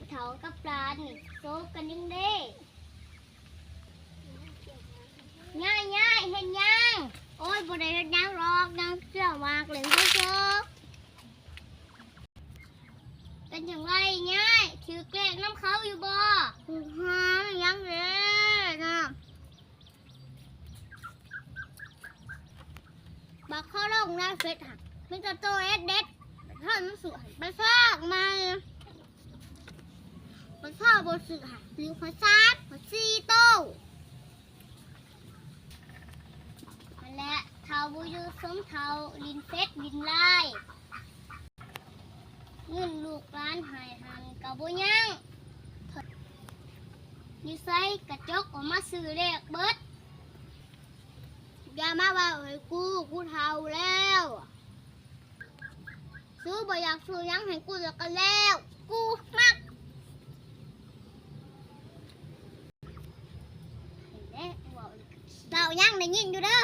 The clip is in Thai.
เถากับปลานี่โซกันยังเด้ง่ายง่ายเห็นยังโอ้ยบ่ได้เห็นยังหรอกยังเชื่อมากเลยพี่โซเป็นอย่างไรง่ายถือแกล้งน้ำเขาอยู่บ่คือหายังเลยนะบักเข้าลงหน้าเฟซหักมีแต่ตัวเอ็ดเด็ดท่านมันสวยไปฟากมาไปฟากบนสื่อหักหรือภาษาภาษีโตและเท้าบุยูสมเท้าลินเฟซลินไล่เงินลูกร้านหายหันกับบุยังยูไซกระจกออกมาซื้อเลขเบิดอย่ามาว่าเอ้ยกูเท่าแล้วซื้อบ่อยากซื้อยังให้กูแล้วกันแล้วกูมักเรายังได้ยินอยู่เด้อ